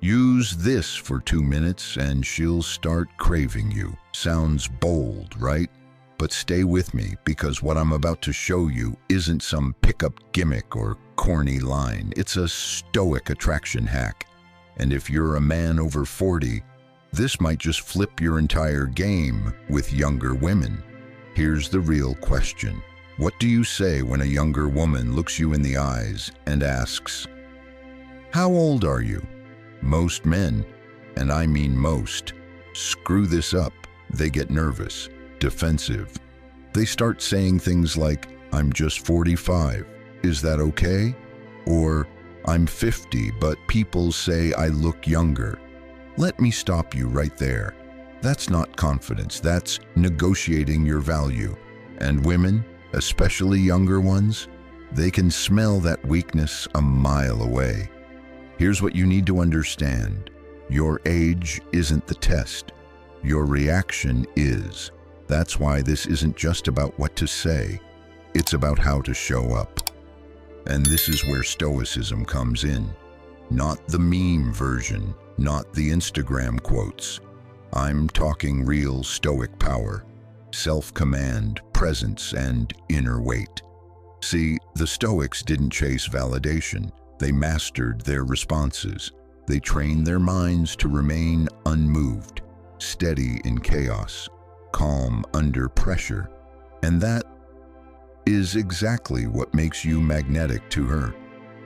Use this for 2 minutes and she'll start craving you. Sounds bold, right? But stay with me, because what I'm about to show you isn't some pickup gimmick or corny line. It's a Stoic attraction hack. And if you're a man over 40, this might just flip your entire game with younger women. Here's the real question. What do you say when a younger woman looks you in the eyes and asks, "How old are you?" Most men, and I mean most, screw this up. They get nervous, defensive. They start saying things like, "I'm just 45, is that okay?" Or, "I'm 50, but people say I look younger." Let me stop you right there. That's not confidence, that's negotiating your value. And women, especially younger ones, they can smell that weakness a mile away. Here's what you need to understand. Your age isn't the test. Your reaction is. That's why this isn't just about what to say. It's about how to show up. And this is where Stoicism comes in. Not the meme version, not the Instagram quotes. I'm talking real Stoic power, self-command, presence, and inner weight. See, the Stoics didn't chase validation. They mastered their responses. They trained their minds to remain unmoved, steady in chaos, calm under pressure. And that is exactly what makes you magnetic to her.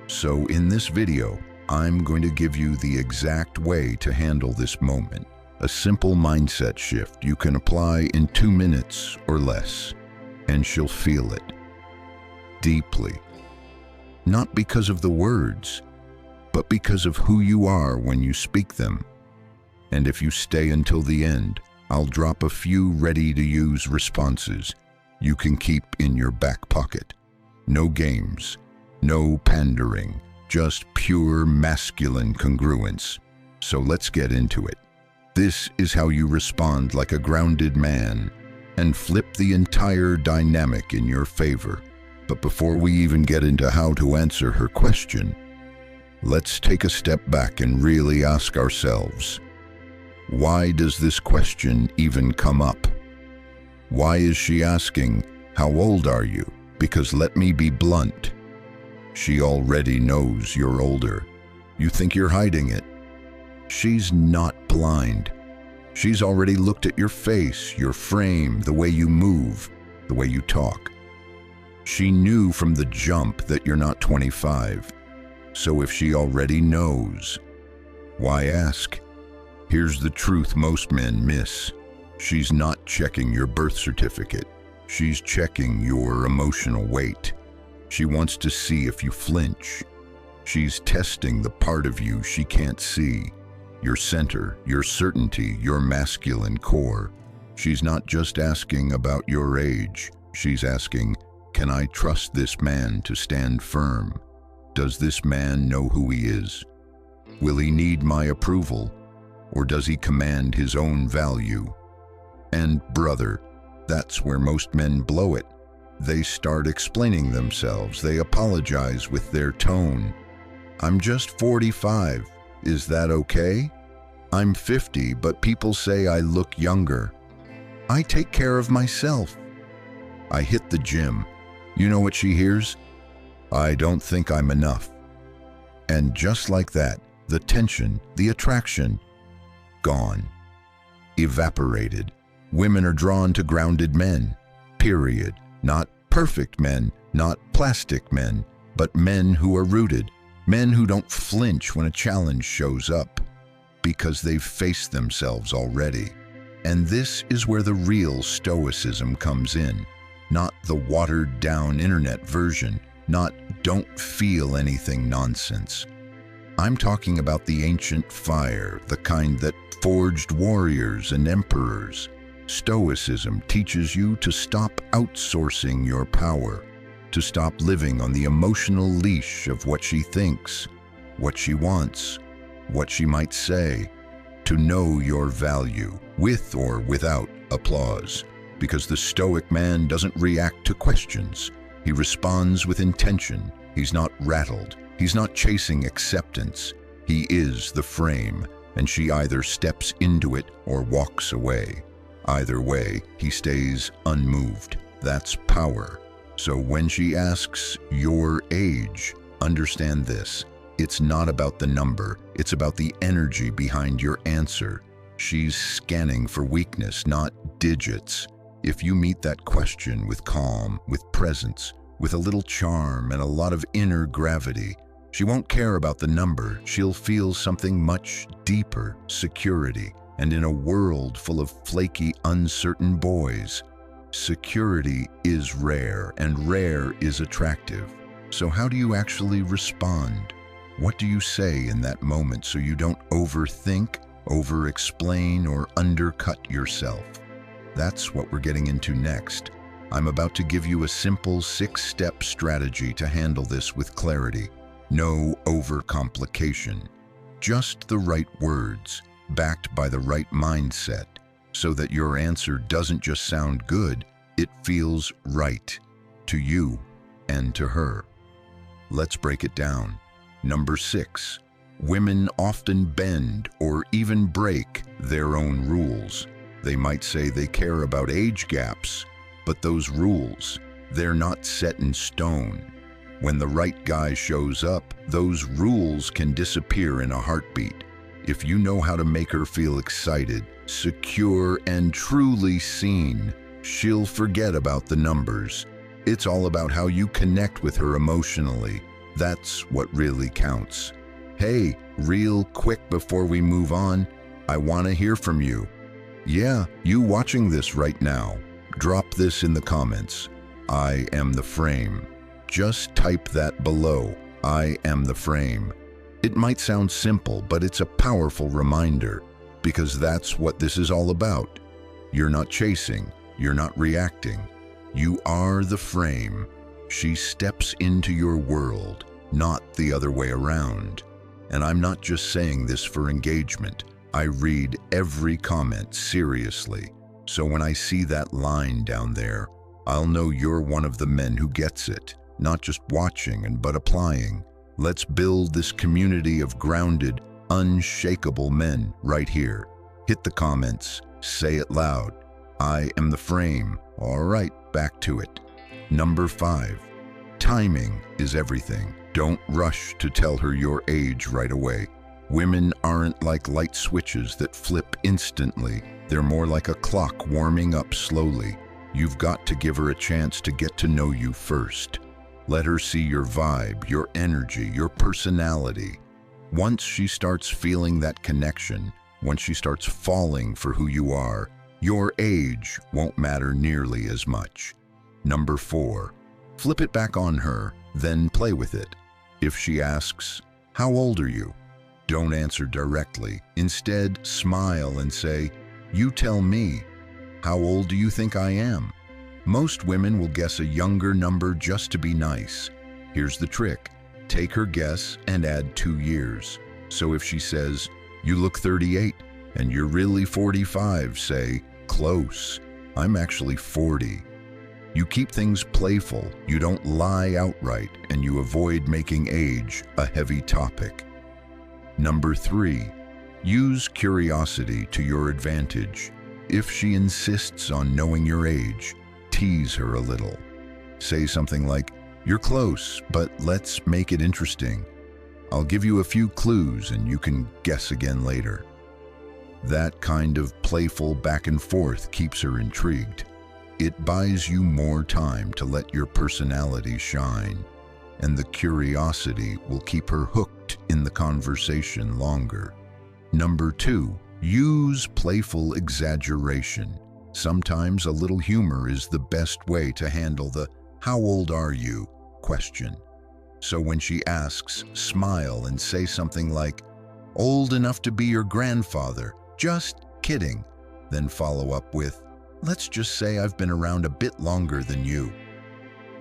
So in this video, I'm going to give you the exact way to handle this moment. A simple mindset shift you can apply in 2 minutes or less, and she'll feel it deeply. Not because of the words, but because of who you are when you speak them. And if you stay until the end, I'll drop a few ready-to-use responses you can keep in your back pocket. No games, no pandering, just pure masculine congruence. So let's get into it. This is how you respond like a grounded man and flip the entire dynamic in your favor. But before we even get into how to answer her question, let's take a step back and really ask ourselves, why does this question even come up? Why is she asking, "How old are you?" Because let me be blunt, she already knows you're older. You think you're hiding it. She's not blind. She's already looked at your face, your frame, the way you move, the way you talk. She knew from the jump that you're not 25. So if she already knows, why ask? Here's the truth most men miss. She's not checking your birth certificate. She's checking your emotional weight. She wants to see if you flinch. She's testing the part of you she can't see. Your center, your certainty, your masculine core. She's not just asking about your age. She's asking, can I trust this man to stand firm? Does this man know who he is? Will he need my approval? Or does he command his own value? And brother, that's where most men blow it. They start explaining themselves. They apologize with their tone. I'm just 45. Is that okay? I'm 50, but people say I look younger. I take care of myself. I hit the gym. You know what she hears? I don't think I'm enough. And just like that, the tension, the attraction, gone. Evaporated. Women are drawn to grounded men, period. Not perfect men, not plastic men, but men who are rooted. Men who don't flinch when a challenge shows up, because they've faced themselves already. And this is where the real Stoicism comes in. Not the watered-down internet version, not don't feel anything nonsense. I'm talking about the ancient fire, the kind that forged warriors and emperors. Stoicism teaches you to stop outsourcing your power, to stop living on the emotional leash of what she thinks, what she wants, what she might say, to know your value, with or without applause. Because the Stoic man doesn't react to questions. He responds with intention. He's not rattled. He's not chasing acceptance. He is the frame, and she either steps into it or walks away. Either way, he stays unmoved. That's power. So when she asks your age, understand this. It's not about the number, it's about the energy behind your answer. She's scanning for weakness, not digits. If you meet that question with calm, with presence, with a little charm and a lot of inner gravity, she won't care about the number. She'll feel something much deeper, security. And in a world full of flaky, uncertain boys, security is rare, and rare is attractive. So how do you actually respond? What do you say in that moment so you don't overthink, over-explain, or undercut yourself? That's what we're getting into next. I'm about to give you a simple 6-step strategy to handle this with clarity. No overcomplication. Just the right words, backed by the right mindset, so that your answer doesn't just sound good, it feels right to you and to her. Let's break it down. Number 6, women often bend or even break their own rules. They might say they care about age gaps, but those rules, they're not set in stone. When the right guy shows up, those rules can disappear in a heartbeat. If you know how to make her feel excited, secure, and truly seen, she'll forget about the numbers. It's all about how you connect with her emotionally. That's what really counts. Hey, real quick before we move on, I want to hear from you. Yeah, you watching this right now. Drop this in the comments. I am the frame. Just type that below. I am the frame. It might sound simple, but it's a powerful reminder, because that's what this is all about. You're not chasing, you're not reacting. You are the frame. She steps into your world, not the other way around. And I'm not just saying this for engagement. I read every comment seriously. So when I see that line down there, I'll know you're one of the men who gets it, not just watching but applying. Let's build this community of grounded, unshakable men right here. Hit the comments, say it loud. I am the frame. All right, back to it. Number 5, timing is everything. Don't rush to tell her your age right away. Women aren't like light switches that flip instantly. They're more like a clock warming up slowly. You've got to give her a chance to get to know you first. Let her see your vibe, your energy, your personality. Once she starts feeling that connection, once she starts falling for who you are, your age won't matter nearly as much. Number 4, flip it back on her, then play with it. If she asks, "How old are you?" Don't answer directly. Instead, smile and say, "You tell me. How old do you think I am?" Most women will guess a younger number just to be nice. Here's the trick. Take her guess and add 2 years. So if she says, "You look 38 and you're really 45, say, "Close. I'm actually 40. You keep things playful, you don't lie outright, and you avoid making age a heavy topic. Number 3, use curiosity to your advantage. If she insists on knowing your age, tease her a little. Say something like, "You're close, but let's make it interesting. I'll give you a few clues and you can guess again later." That kind of playful back and forth keeps her intrigued. It buys you more time to let your personality shine, and the curiosity will keep her hooked in the conversation longer. Number 2, use playful exaggeration. Sometimes a little humor is the best way to handle the "How old are you?" question. So when she asks, smile and say something like, "Old enough to be your grandfather, just kidding." Then follow up with, "Let's just say I've been around a bit longer than you."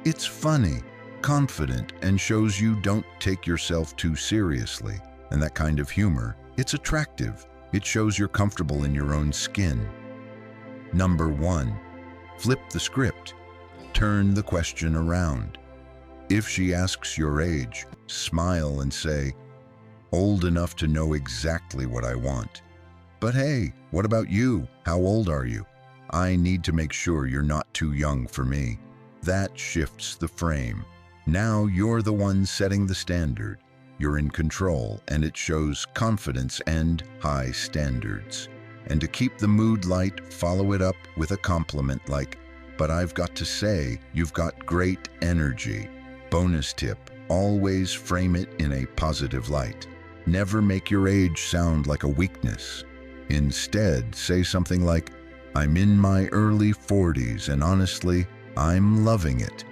It's funny, confident, and shows you don't take yourself too seriously. And that kind of humor, it's attractive. It shows you're comfortable in your own skin. Number 1, flip the script. Turn the question around. If she asks your age, smile and say, old enough to know exactly what I want. But hey, what about you? How old are you? I need to make sure you're not too young for me. That shifts the frame. Now you're the one setting the standard. You're in control, and it shows confidence and high standards. And to keep the mood light, follow it up with a compliment like, "But I've got to say, you've got great energy." Bonus tip, always frame it in a positive light. Never make your age sound like a weakness. Instead, say something like, "I'm in my early 40s, and honestly, I'm loving it.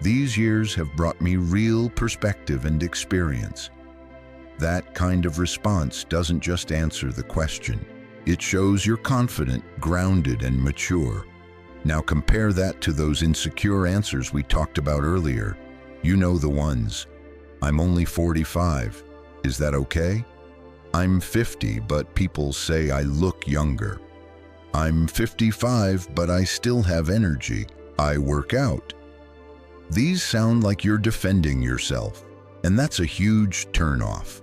These years have brought me real perspective and experience." That kind of response doesn't just answer the question. It shows you're confident, grounded, and mature. Now compare that to those insecure answers we talked about earlier. You know the ones. "I'm only 45. Is that okay?" "I'm 50, but people say I look younger." "I'm 55, but I still have energy. I work out." These sound like you're defending yourself, and that's a huge turnoff.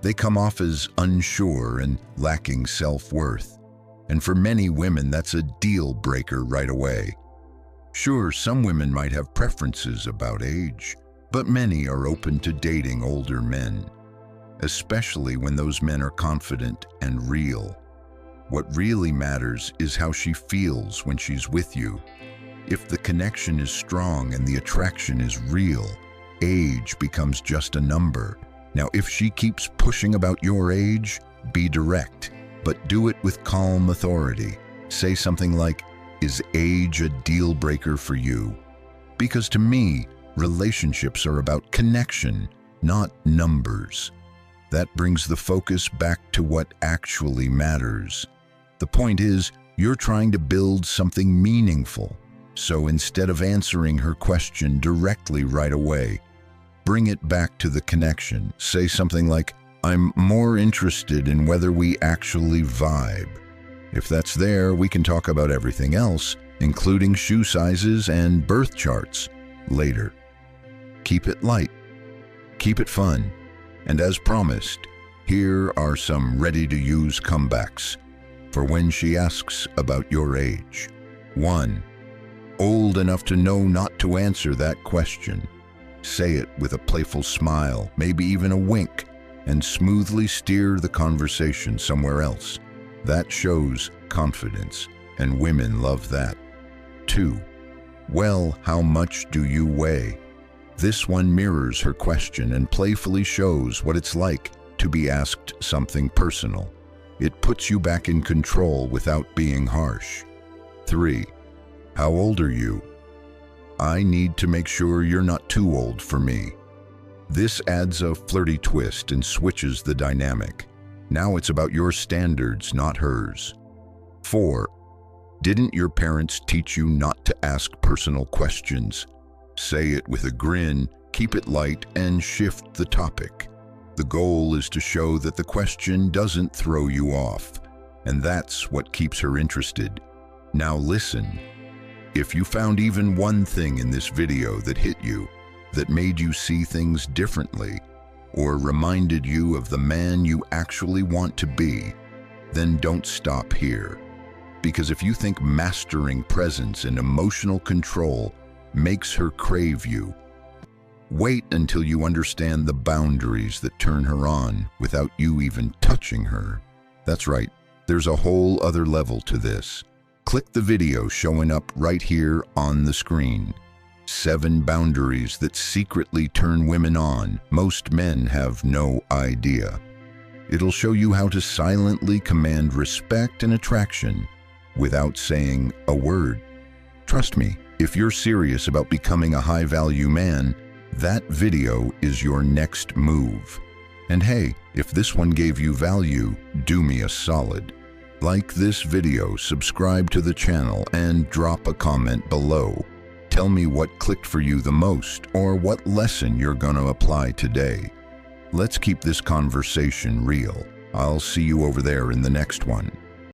They come off as unsure and lacking self-worth. And for many women, that's a deal breaker right away. Sure, some women might have preferences about age, but many are open to dating older men, especially when those men are confident and real. What really matters is how she feels when she's with you. If the connection is strong and the attraction is real, age becomes just a number. Now, if she keeps pushing about your age, be direct, but do it with calm authority. Say something like, "Is age a deal breaker for you?" Because to me, relationships are about connection, not numbers. That brings the focus back to what actually matters. The point is, you're trying to build something meaningful. So instead of answering her question directly right away, bring it back to the connection. Say something like, "I'm more interested in whether we actually vibe." If that's there, we can talk about everything else, including shoe sizes and birth charts, later. Keep it light. Keep it fun. And as promised, here are some ready-to-use comebacks for when she asks about your age. 1. Old enough to know not to answer that question. Say it with a playful smile, maybe even a wink, and smoothly steer the conversation somewhere else. That shows confidence, and women love that. 2. Well, how much do you weigh? This one mirrors her question and playfully shows what it's like to be asked something personal. It puts you back in control without being harsh. 3. How old are you? I need to make sure you're not too old for me. This adds a flirty twist and switches the dynamic. Now it's about your standards, not hers. 4. Didn't your parents teach you not to ask personal questions? Say it with a grin, keep it light, and shift the topic. The goal is to show that the question doesn't throw you off, and that's what keeps her interested. Now listen. If you found even one thing in this video that hit you, that made you see things differently, or reminded you of the man you actually want to be, then don't stop here. Because if you think mastering presence and emotional control makes her crave you, wait until you understand the boundaries that turn her on without you even touching her. That's right, there's a whole other level to this. Click the video showing up right here on the screen. 7 boundaries that secretly turn women on. Most men have no idea. It'll show you how to silently command respect and attraction without saying a word. Trust me, if you're serious about becoming a high-value man, that video is your next move. And hey, if this one gave you value, do me a solid. Like this video, subscribe to the channel, and drop a comment below. Tell me what clicked for you the most, or what lesson you're gonna apply today. Let's keep this conversation real. I'll see you over there in the next one.